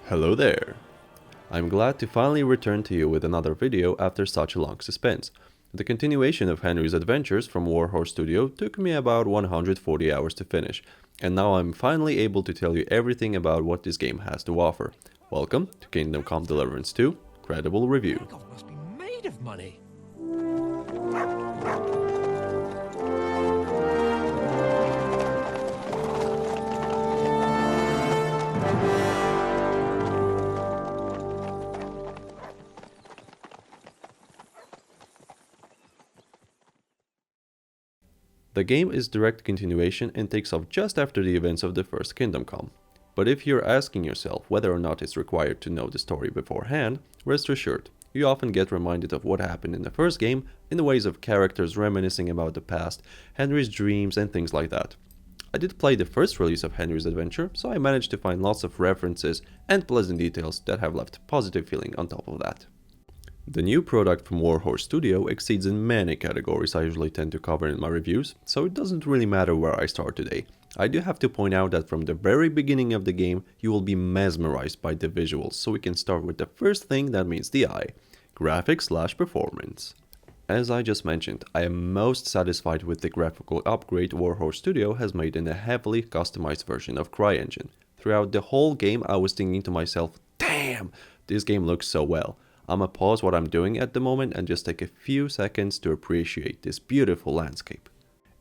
Hello there! I'm glad to finally return to you with another video after such a long suspense. The continuation of Henry's adventures from Warhorse Studio took me about 140 hours to finish, and now I'm finally able to tell you everything about what this game has to offer. Welcome to Kingdom Come Deliverance 2, Credible Review. Tarkov must be made of money. The game is direct continuation and takes off just after the events of the first Kingdom Come. But if you're asking yourself whether or not it's required to know the story beforehand, rest assured, you often get reminded of what happened in the first game in the ways of characters reminiscing about the past, Henry's dreams and things like that. I did play the first release of Henry's adventure, so I managed to find lots of references and pleasant details that have left a positive feeling on top of that. The new product from Warhorse Studio exceeds in many categories I usually tend to cover in my reviews, so it doesn't really matter where I start today. I do have to point out that from the very beginning of the game, you will be mesmerized by the visuals, so we can start with the first thing that meets the eye: graphics/performance. As I just mentioned, I am most satisfied with the graphical upgrade Warhorse Studio has made in a heavily customized version of CryEngine. Throughout the whole game I was thinking to myself, damn, this game looks so well. I'ma pause what I'm doing at the moment and just take a few seconds to appreciate this beautiful landscape.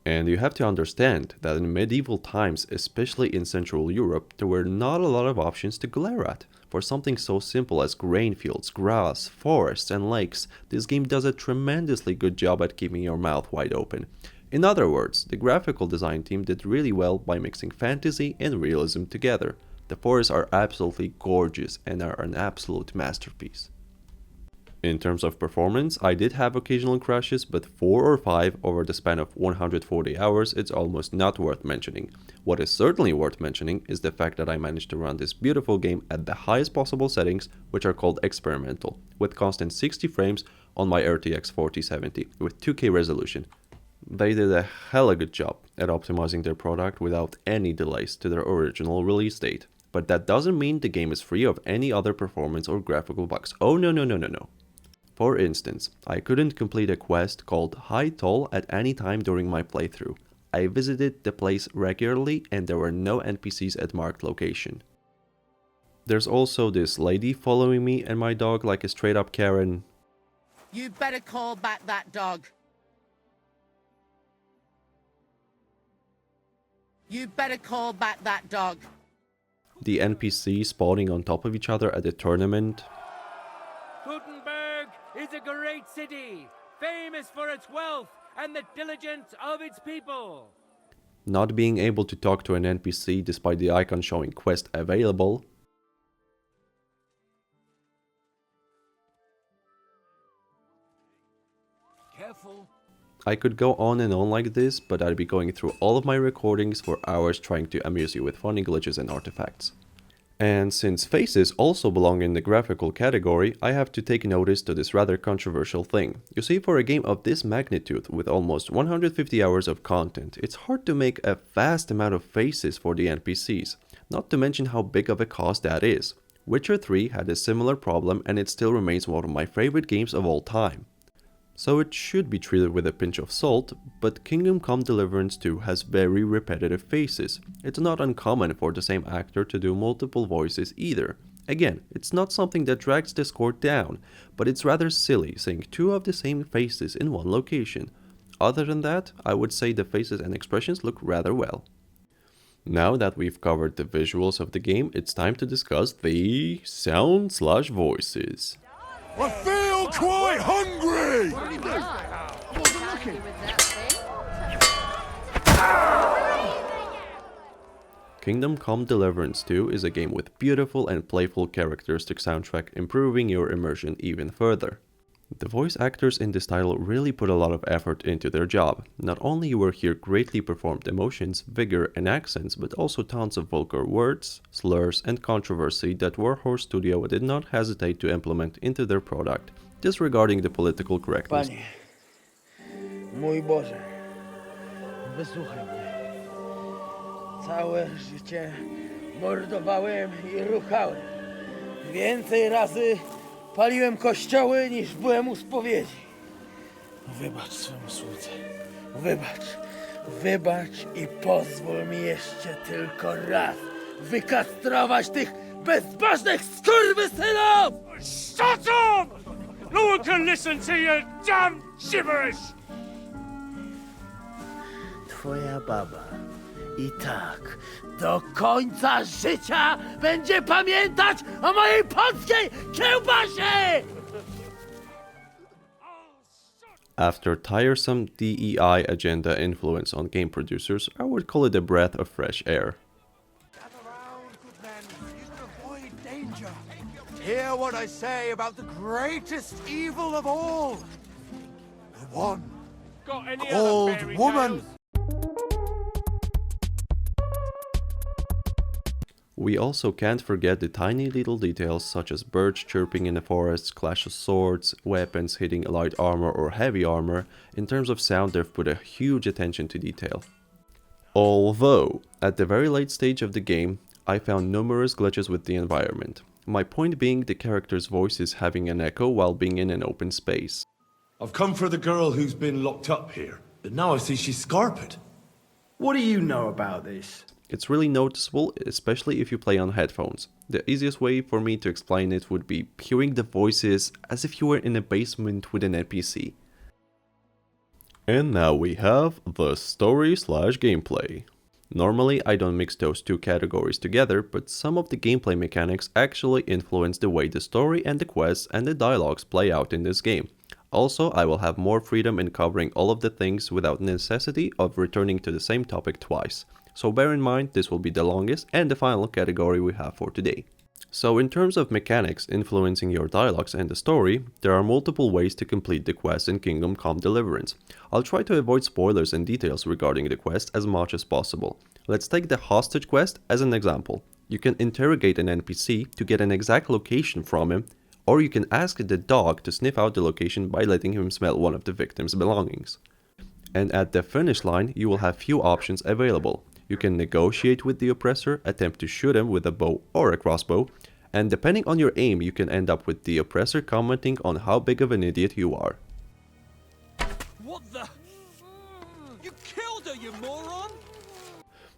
And you have to understand that in medieval times, especially in Central Europe, there were not a lot of options to glare at. For something so simple as grain fields, grass, forests and lakes, this game does a tremendously good job at keeping your mouth wide open. In other words, the graphical design team did really well by mixing fantasy and realism together. The forests are absolutely gorgeous and are an absolute masterpiece. In terms of performance, I did have occasional crashes, but 4 or 5 over the span of 140 hours, it's almost not worth mentioning. What is certainly worth mentioning is the fact that I managed to run this beautiful game at the highest possible settings, which are called experimental, with constant 60 frames on my RTX 4070 with 2K resolution. They did a hella good job at optimizing their product without any delays to their original release date. But that doesn't mean the game is free of any other performance or graphical bugs. Oh no. For instance, I couldn't complete a quest called High Toll at any time during my playthrough. I visited the place regularly and there were no NPCs at marked location. There's also this lady following me and my dog like a straight up Karen. You better call back that dog. You better call back that dog. The NPC spawning on top of each other at a tournament. Gutenberg is a great city, famous for its wealth and the diligence of its people. Not being able to talk to an NPC despite the icon showing quest available. Careful. I could go on and on like this, but I'd be going through all of my recordings for hours trying to amuse you with funny glitches and artifacts. And since faces also belong in the graphical category, I have to take notice to this rather controversial thing. You see, for a game of this magnitude with almost 150 hours of content, it's hard to make a vast amount of faces for the NPCs, not to mention how big of a cost that is. Witcher 3 had a similar problem and it still remains one of my favorite games of all time. So it should be treated with a pinch of salt, but Kingdom Come Deliverance 2 has very repetitive faces. It's not uncommon for the same actor to do multiple voices either. Again, it's not something that drags the score down, but it's rather silly seeing 2 of the same faces in one location. Other than that, I would say the faces and expressions look rather well. Now that we've covered the visuals of the game, it's time to discuss the sound/voices. I feel quite hungry! What did he do? I wasn't looking. Kingdom Come Deliverance 2 is a game with beautiful and playful characteristic soundtrack, improving your immersion even further. The voice actors in this title really put a lot of effort into their job. Not only you will hear greatly performed emotions, vigor and accents, but also tons of vulgar words, slurs and controversy that Warhorse Studio did not hesitate to implement into their product, disregarding the political correctness. Panie, mój Boże, wysłuchaj mnie. Całe życie mordowałem i ruchałem. Więcej razy paliłem kościoły niż byłem u spowiedzi. Wybacz swemu słudze. Wybacz. Wybacz i pozwól mi jeszcze tylko raz wykastrować tych bezbożnych skurwysynów! Shut up! No one can listen to your damn gibberish! Twoja baba i tak do końca życia będzie pamiętać o mojej polskiej kiełbasie! After tiresome DEI agenda influence on game producers, I would call it a breath of fresh air. Gather round, good men. You can avoid danger. Hear what I say about the greatest evil of all. The one Got any called other fairy woman. tales? We also can't forget the tiny little details such as birds chirping in the forests, clash of swords, weapons hitting light armor or heavy armor. In terms of sound, they've put a huge attention to detail. Although, at the very late stage of the game, I found numerous glitches with the environment. My point being the character's voices having an echo while being in an open space. I've come for the girl who's been locked up here, but now I see she's scarpered. What do you know about this? It's really noticeable, especially if you play on headphones. The easiest way for me to explain it would be hearing the voices as if you were in a basement with an NPC. And now we have the story/gameplay. Normally I don't mix those two categories together, but some of the gameplay mechanics actually influence the way the story and the quests and the dialogues play out in this game. Also, I will have more freedom in covering all of the things without necessity of returning to the same topic twice. So bear in mind, this will be the longest and the final category we have for today. So in terms of mechanics influencing your dialogues and the story, there are multiple ways to complete the quest in Kingdom Come Deliverance. I'll try to avoid spoilers and details regarding the quest as much as possible. Let's take the hostage quest as an example. You can interrogate an NPC to get an exact location from him, or you can ask the dog to sniff out the location by letting him smell one of the victim's belongings. And at the finish line, you will have few options available. You can negotiate with the oppressor, attempt to shoot him with a bow or a crossbow, and depending on your aim, you can end up with the oppressor commenting on how big of an idiot you are. What the? You killed her, you moron!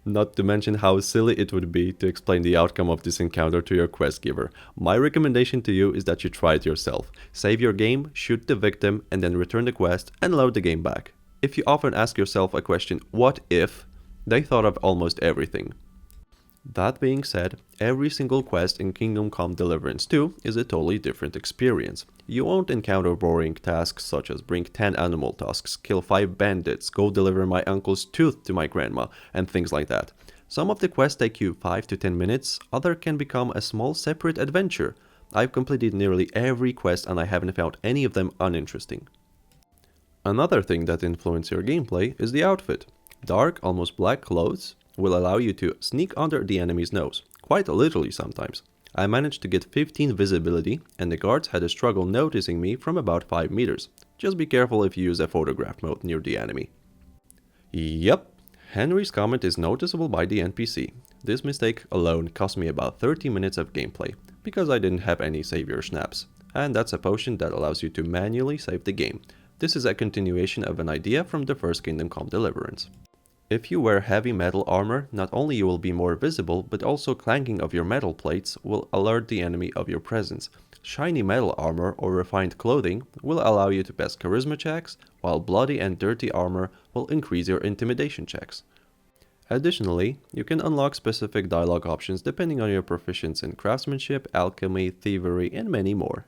Not to mention how silly it would be to explain the outcome of this encounter to your quest giver. My recommendation to you is that you try it yourself. Save your game, shoot the victim, and then return the quest and load the game back. If you often ask yourself a question, what if? They thought of almost everything. That being said, every single quest in Kingdom Come Deliverance 2 is a totally different experience. You won't encounter boring tasks such as bring 10 animal tusks, kill 5 bandits, go deliver my uncle's tooth to my grandma, and things like that. Some of the quests take you 5 to 10 minutes, other can become a small separate adventure. I've completed nearly every quest and I haven't found any of them uninteresting. Another thing that influences your gameplay is the outfit. Dark, almost black clothes will allow you to sneak under the enemy's nose, quite literally sometimes. I managed to get 15 visibility and the guards had a struggle noticing me from about 5 meters. Just be careful if you use a photograph mode near the enemy. Yep, Henry's comment is noticeable by the NPC. This mistake alone cost me about 30 minutes of gameplay, because I didn't have any savior snaps. And that's a potion that allows you to manually save the game. This is a continuation of an idea from the first Kingdom Come Deliverance. If you wear heavy metal armor, not only you will be more visible, but also clanking of your metal plates will alert the enemy of your presence. Shiny metal armor or refined clothing will allow you to pass charisma checks, while bloody and dirty armor will increase your intimidation checks. Additionally, you can unlock specific dialogue options depending on your proficiency in craftsmanship, alchemy, thievery, and many more.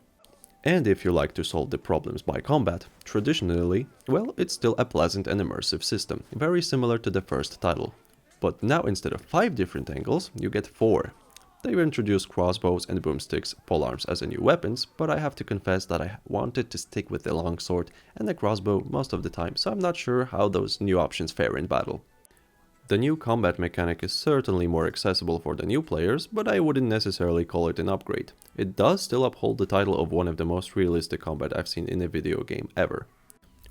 And if you like to solve the problems by combat, traditionally, well, it's still a pleasant and immersive system, very similar to the first title. But now instead of 5 different angles, you get 4. They've introduced crossbows and boomsticks, polearms as a new weapons, but I have to confess that I wanted to stick with the longsword and the crossbow most of the time, so I'm not sure how those new options fare in battle. The new combat mechanic is certainly more accessible for the new players, but I wouldn't necessarily call it an upgrade. It does still uphold the title of one of the most realistic combat I've seen in a video game ever.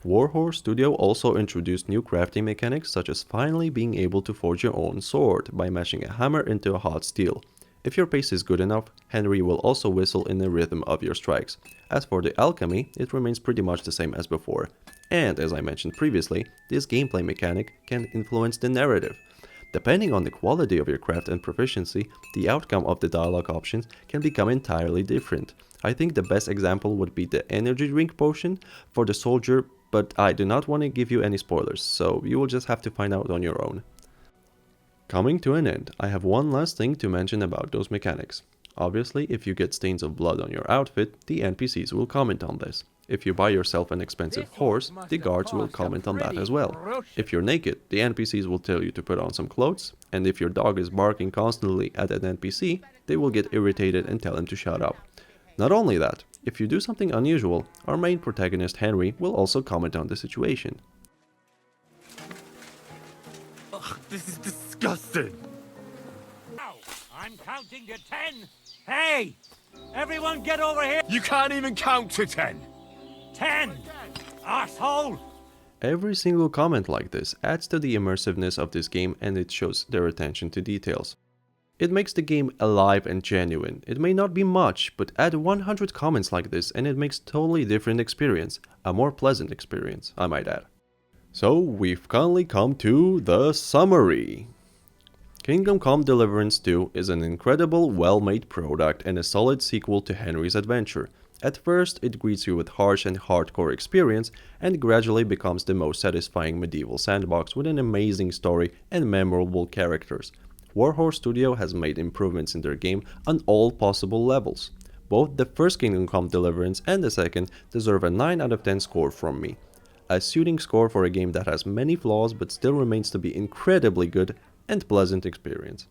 Warhorse Studio also introduced new crafting mechanics such as finally being able to forge your own sword by mashing a hammer into a hot steel. If your pace is good enough, Henry will also whistle in the rhythm of your strikes. As for the alchemy, it remains pretty much the same as before. And as I mentioned previously, this gameplay mechanic can influence the narrative. Depending on the quality of your craft and proficiency, the outcome of the dialogue options can become entirely different. I think the best example would be the energy drink potion for the soldier, but I do not want to give you any spoilers, so you will just have to find out on your own. Coming to an end, I have one last thing to mention about those mechanics. Obviously, if you get stains of blood on your outfit, the NPCs will comment on this. If you buy yourself an expensive horse, the guards will comment on that as well. If you're naked, the NPCs will tell you to put on some clothes, and if your dog is barking constantly at an NPC, they will get irritated and tell him to shut up. Not only that, if you do something unusual, our main protagonist Henry will also comment on the situation. Ugh, this is disgusting. Now, I'm counting to 10. Hey! Everyone get over here! You can't even count to 10. 10! Asshole! Every single comment like this adds to the immersiveness of this game, and it shows their attention to details. It makes the game alive and genuine. It may not be much, but add 100 comments like this and it makes totally different experience. A more pleasant experience, I might add. So we've finally come to the summary. Kingdom Come Deliverance 2 is an incredible, well-made product and a solid sequel to Henry's adventure. At first, it greets you with harsh and hardcore experience, and gradually becomes the most satisfying medieval sandbox with an amazing story and memorable characters. Warhorse Studio has made improvements in their game on all possible levels. Both the first Kingdom Come Deliverance and the second deserve a 9 out of 10 score from me. A suiting score for a game that has many flaws but still remains to be incredibly good and pleasant experience.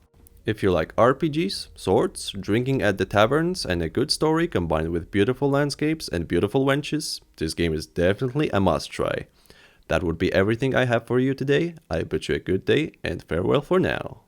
If you like RPGs, swords, drinking at the taverns, and a good story combined with beautiful landscapes and beautiful wenches, this game is definitely a must-try. That would be everything I have for you today. I bid you a good day and farewell for now.